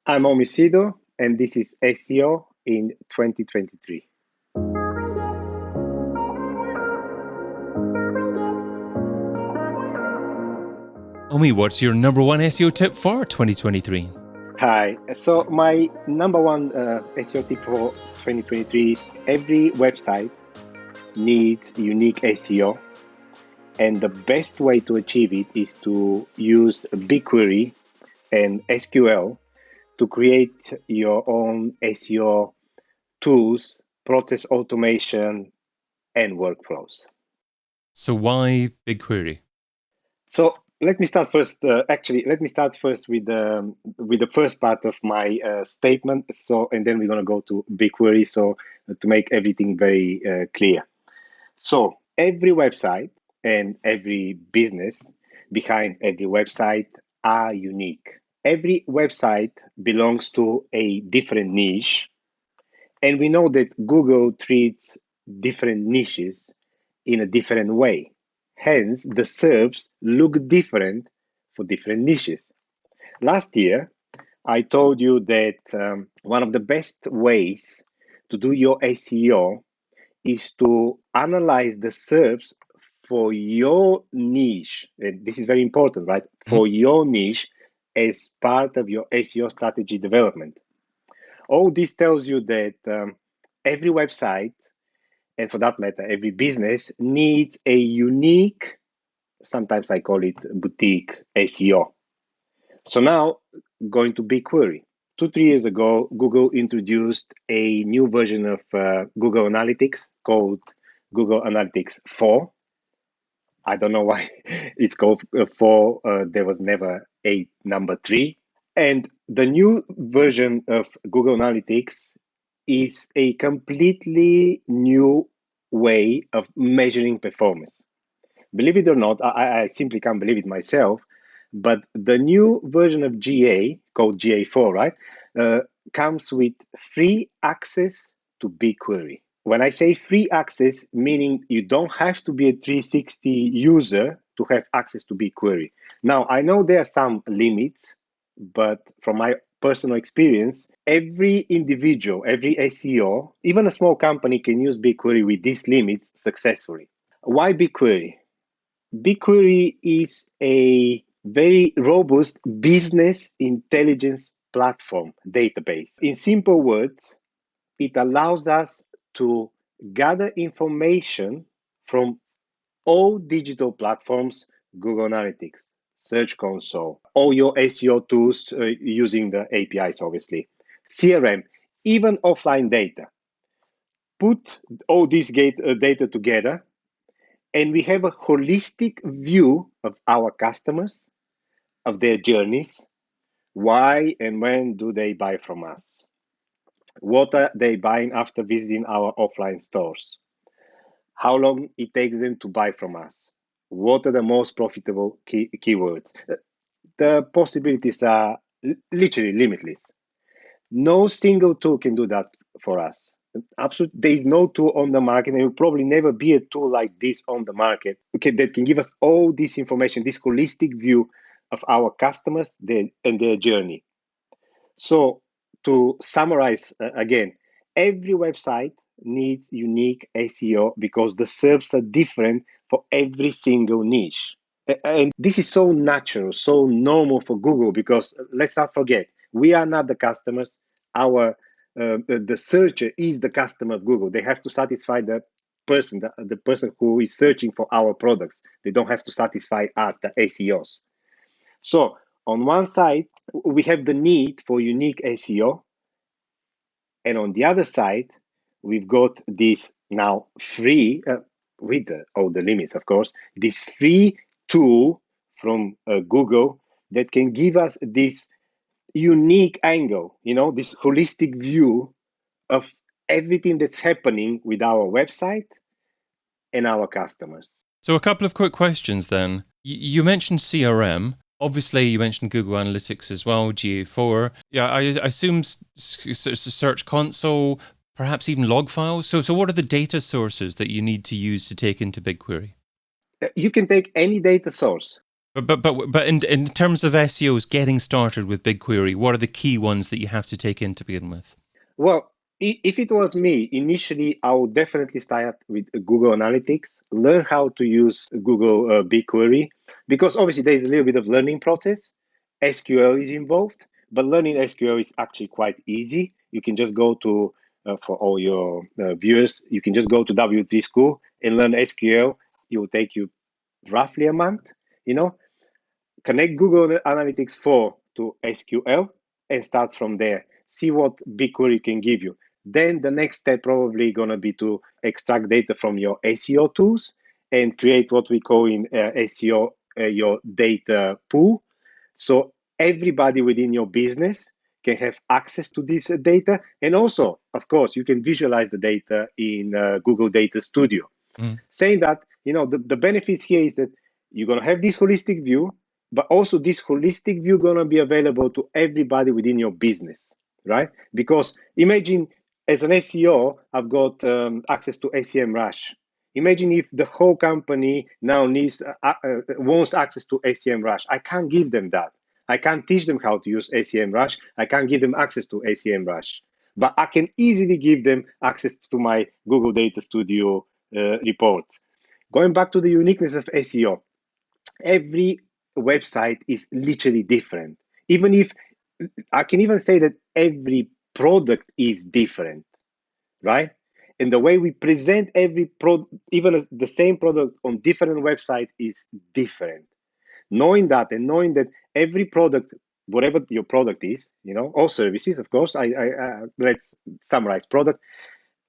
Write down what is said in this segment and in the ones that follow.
I'm Omi Sido, and this is SEO in 2023. Omi, what's your number one SEO tip for 2023? Hi. So my number one SEO tip for 2023 is every website needs unique SEO, and the best way to achieve it is to use BigQuery and SQL to create your own SEO tools, process automation, and workflows. So why BigQuery? So let me start first. Let me start first with the first part of my statement. So, and then we're gonna go to BigQuery. So, to make everything very clear. So, every website and every business behind every website are unique. Every website belongs to a different niche, and we know that Google treats different niches in a different way. Hence, the SERPs look different for different niches. Last year, I told you that one of the best ways to do your SEO is to analyze the SERPs for your niche. And this is very important, right? Mhm. For your niche as part of your SEO strategy development. All this tells you that every website, and for that matter, every business needs a unique, sometimes I call it boutique SEO. So now, going to BigQuery. 2, 3 years ago, Google introduced a new version of Google Analytics called Google Analytics 4. I don't know why it's called 4. There was never a number 3. And the new version of Google Analytics is a completely new way of measuring performance. Believe it or not, I simply can't believe it myself, but the new version of GA, called GA4, right, uh, comes with free access to BigQuery. When I say free access, meaning you don't have to be a 360 user to have access to BigQuery. Now, I know there are some limits, but from my personal experience, every individual, every SEO, even a small company can use BigQuery with these limits successfully. Why BigQuery? BigQuery is a very robust business intelligence platform database. In simple words, it allows us to gather information from all digital platforms, Google Analytics, Search Console, all your SEO tools using the APIs, obviously, CRM, even offline data. Put all this data together, and we have a holistic view of our customers, of their journeys. Why and when do they buy from us? What are they buying after visiting our offline stores? How long it takes them to buy from us? What are the most profitable keywords? The possibilities are literally limitless. No single tool can do that for us. Absolutely, there is no tool on the market, and there will probably never be a tool like this on the market, okay, that can give us all this information, this holistic view of our customers and their journey. So, to summarize again, every website needs unique SEO because the SERPs are different for every single niche. And this is so natural, so normal for Google because let's not forget, we are not the customers. Our the searcher is the customer of Google. They have to satisfy the person who is searching for our products. They don't have to satisfy us, the SEOs. So on one side, we have the need for unique SEO, and on the other side, we've got this now free, with all the limits, of course, this free tool from Google that can give us this unique angle, this holistic view of everything that's happening with our website and our customers. So a couple of quick questions then. You mentioned CRM. Obviously, you mentioned Google Analytics as well, GA4. Yeah, I assume Search Console, perhaps even log files. So what are the data sources that you need to use to take into BigQuery? You can take any data source. But in terms of SEOs getting started with BigQuery, what are the key ones that you have to take in to begin with? Well, if it was me, initially, I would definitely start with Google Analytics, learn how to use Google BigQuery, because obviously there is a little bit of learning process. SQL is involved, but learning SQL is actually quite easy. You can just go to, for all your viewers, you can just go to W3 School and learn SQL. It will take you roughly a month, you know, connect Google Analytics 4 to SQL and start from there. See what BigQuery can give you. Then the next step probably going to be to extract data from your SEO tools and create what we call in SEO your data pool. So everybody within your business can have access to this data. And also, of course, you can visualize the data in Google Data Studio. Mm. Saying that, the benefits here is that you're going to have this holistic view, but also this holistic view going to be available to everybody within your business, right? Because imagine as an SEO, I've got access to SEMrush. Imagine if the whole company now wants access to SEMrush. I can't give them that. I can't teach them how to use SEMrush. I can't give them access to SEMrush. But I can easily give them access to my Google Data Studio reports. Going back to the uniqueness of SEO, every website is literally different. Even if I can even say that every product is different, right? And the way we present every product, even the same product on different websites, is different. Knowing that and knowing that every product, whatever your product is, all services, of course, let's summarize product,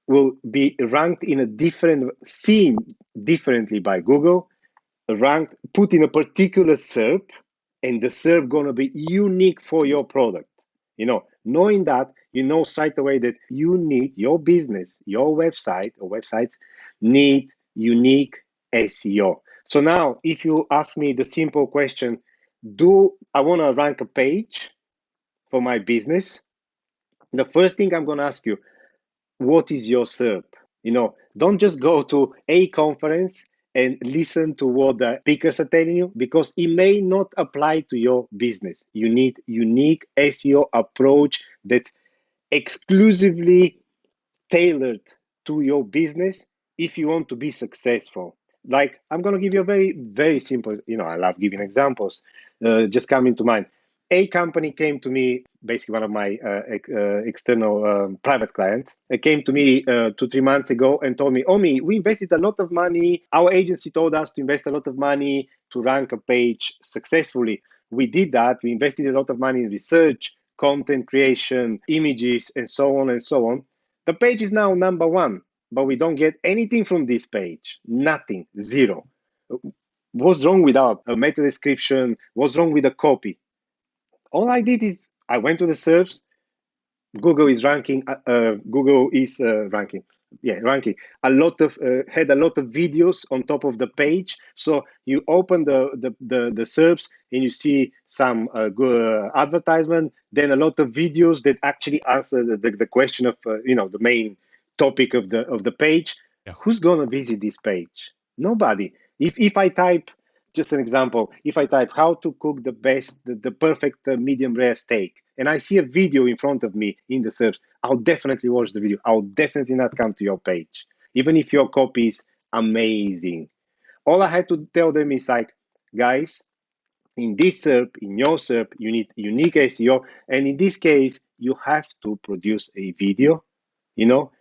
will be ranked in a different, seen differently by Google, ranked, put in a particular SERP, and the SERP gonna be unique for your product. Knowing that, straight away that you need your business, your website or websites need unique SEO. So now, if you ask me the simple question, do I want to rank a page for my business? The first thing I'm going to ask you, what is your SERP? Don't just go to a conference and listen to what the speakers are telling you, because it may not apply to your business. You need unique SEO approach that's exclusively tailored to your business if you want to be successful. Like, I'm going to give you a very, very simple, I love giving examples, just coming to mind. A company came to me, basically one of my external private clients, came to me 2-3 months ago and told me, Omi, we invested a lot of money. Our agency told us to invest a lot of money to rank a page successfully. We did that. We invested a lot of money in research, content creation, images, and so on and so on. The page is now number one, but we don't get anything from this page. Nothing, zero. What's wrong with our meta description? What's wrong with the copy? All I did is I went to the SERPs. Google is ranking. Ranking a lot of had a lot of videos on top of the page. So you open the SERPs and you see some good advertisement, then a lot of videos that actually answer the question of the main topic of the page. Yeah. Who's gonna visit this page? Nobody. If I type, just an example, if I type how to cook the perfect medium rare steak, and I see a video in front of me in the search, I'll definitely watch the video. I'll definitely not come to your page, even if your copy is amazing. All I had to tell them is like, guys, in this SERP, in your SERP, you need unique SEO. And in this case, you have to produce a video,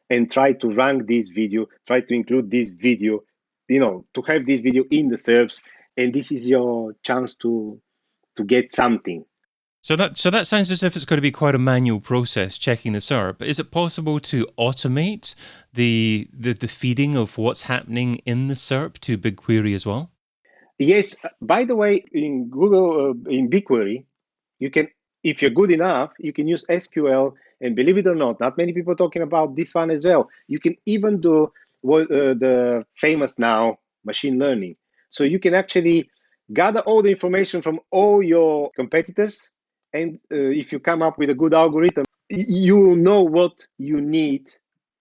and try to rank this video, try to include this video, to have this video in the SERPs. And this is your chance to get something. So that sounds as if it's going to be quite a manual process checking the SERP. Is it possible to automate the feeding of what's happening in the SERP to BigQuery as well? Yes. By the way, in Google, in BigQuery, you can, if you're good enough, you can use SQL. And believe it or not many people talking about this one as well. You can even do what the famous now machine learning. So you can actually gather all the information from all your competitors. And if you come up with a good algorithm, you know what you need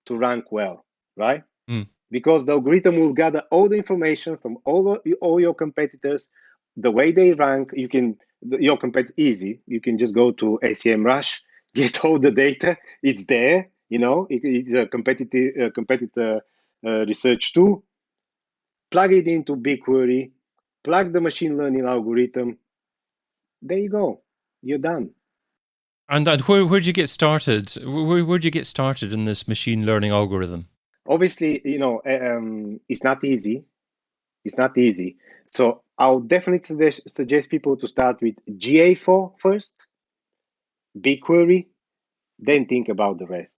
to rank well, right? Mm. Because the algorithm will gather all the information from all your competitors, the way they rank, your competitor easy. You can just go to ACM Rush, get all the data. It's there. It's a competitor research tool. Plug it into BigQuery, plug the machine learning algorithm. There you go. You're done. And where'd you get started? Where'd you get started in this machine learning algorithm? Obviously, it's not easy. It's not easy. So I'll definitely suggest people to start with GA4 first, BigQuery, then think about the rest.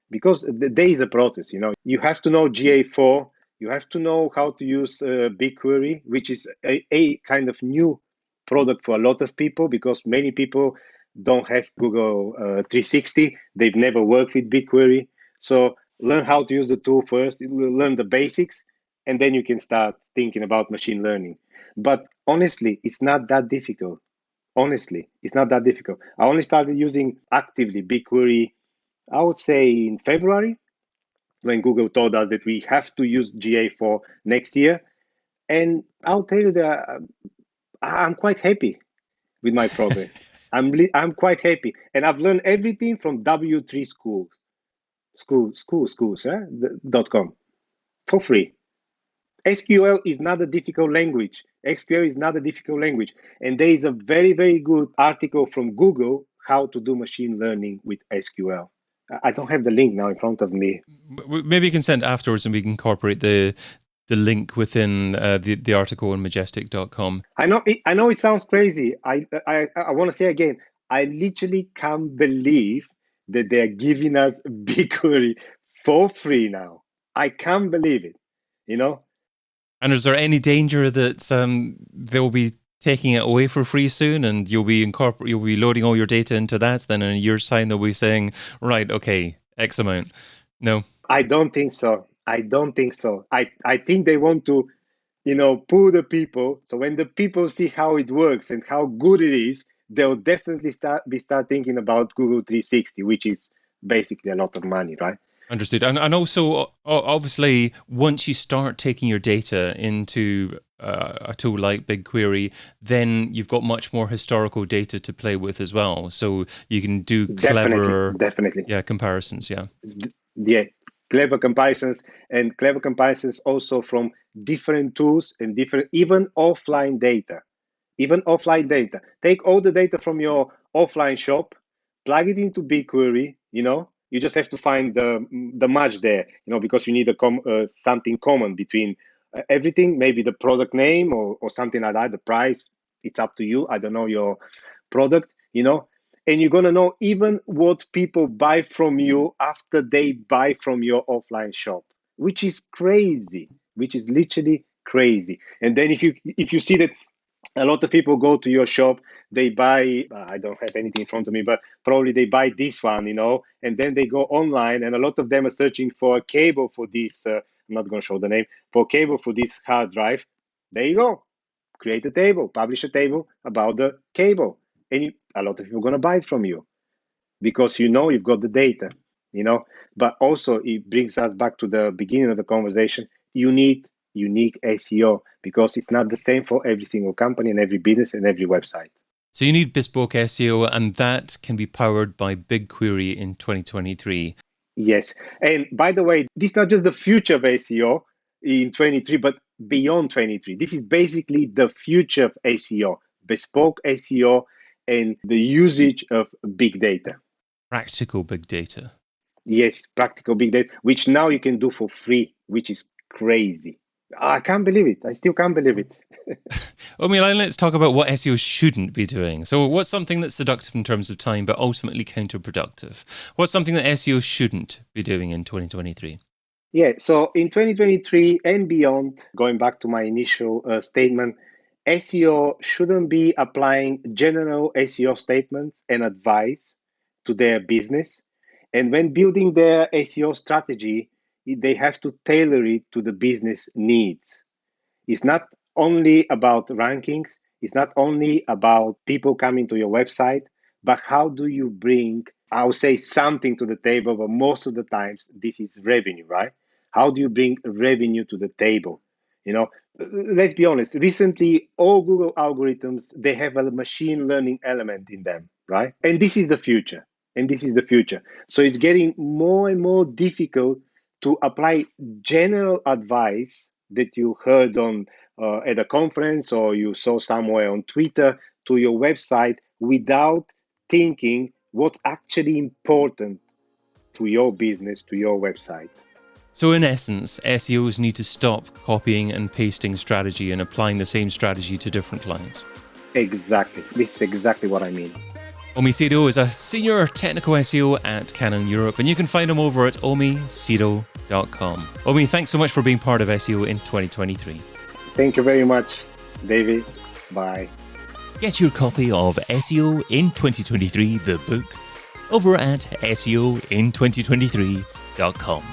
Because there is a process. You have to know GA4, you have to know how to use BigQuery, which is a kind of new product for a lot of people, because many people don't have Google 360. They've never worked with BigQuery. So learn how to use the tool first, learn the basics, and then you can start thinking about machine learning. But honestly, it's not that difficult. Honestly, it's not that difficult. I only started using actively BigQuery, I would say, in February, when Google told us that we have to use GA4 next year. And I'll tell you that I'm quite happy with my progress. I'm quite happy, and I've learned everything from W3 schools.com for free. SQL is not a difficult language. SQL is not a difficult language. And there is a very, very good article from Google, how to do machine learning with SQL. I don't have the link now in front of me. Maybe you can send afterwards, and we can incorporate the link within the article on majestic.com. I know it sounds crazy. I want to say again, I literally can't believe that they're giving us BigQuery for free now. I can't believe it, you know? And is there any danger that they'll be taking it away for free soon, and you'll be loading all your data into that? Then in a year's time, they'll be saying, right, okay, X amount. No, I don't think so. I don't think so. I think they want to, pull the people. So when the people see how it works and how good it is, they'll definitely start thinking about Google 360, which is basically a lot of money, right? understood. And also, obviously, once you start taking your data into a tool like BigQuery, then you've got much more historical data to play with as well. So you can do clever, Definitely. comparisons. Yeah. Yeah, clever comparisons also from different tools and different, even offline data. Take all the data from your offline shop, plug it into BigQuery. You just have to find the match there, because you need something common between everything, maybe the product name or something like that, the price. It's up to you. I don't know your product, and you're going to know even what people buy from you after they buy from your offline shop, which is crazy, which is literally crazy. And then if you see that a lot of people go to your shop, they buy, I don't have anything in front of me, but probably they buy this one, and then they go online, and a lot of them are searching for a cable for this, I'm not going to show the name, for a cable for this hard drive. There you go. Create a table, publish a table about the cable, and a lot of people are going to buy it from you because you've got the data, but also it brings us back to the beginning of the conversation. You need unique SEO because it's not the same for every single company and every business and every website. So you need bespoke SEO, and that can be powered by BigQuery in 2023. Yes. And by the way, this is not just the future of SEO in 23, but beyond 23. This is basically the future of SEO, bespoke SEO, and the usage of big data. Practical big data. Yes, practical big data, which now you can do for free, which is crazy. I can't believe it. I still can't believe it. Omi, let's talk about what SEO shouldn't be doing. So what's something that's seductive in terms of time, but ultimately counterproductive? What's something that SEO shouldn't be doing in 2023? Yeah, so in 2023 and beyond, going back to my initial statement, SEO shouldn't be applying general SEO statements and advice to their business. And when building their SEO strategy, they have to tailor it to the business needs. It's not only about rankings, it's not only about people coming to your website, but how do you bring, I would say, something to the table, but most of the times this is revenue, right? How do you bring revenue to the table? You know, let's be honest. Recently, all Google algorithms, they have a machine learning element in them, right? And this is the future. And this is the future. So it's getting more and more difficult to apply general advice that you heard on at a conference or you saw somewhere on Twitter to your website without thinking what's actually important to your business, to your website. So in essence, SEOs need to stop copying and pasting strategy and applying the same strategy to different clients. Exactly. This is exactly what I mean. Omi Sido is a senior technical SEO at Canon Europe, and you can find him over at omisido.com. Omi, thanks so much for being part of SEO in 2023. Thank you very much, David. Bye. Get your copy of SEO in 2023, the book, over at seoin2023.com.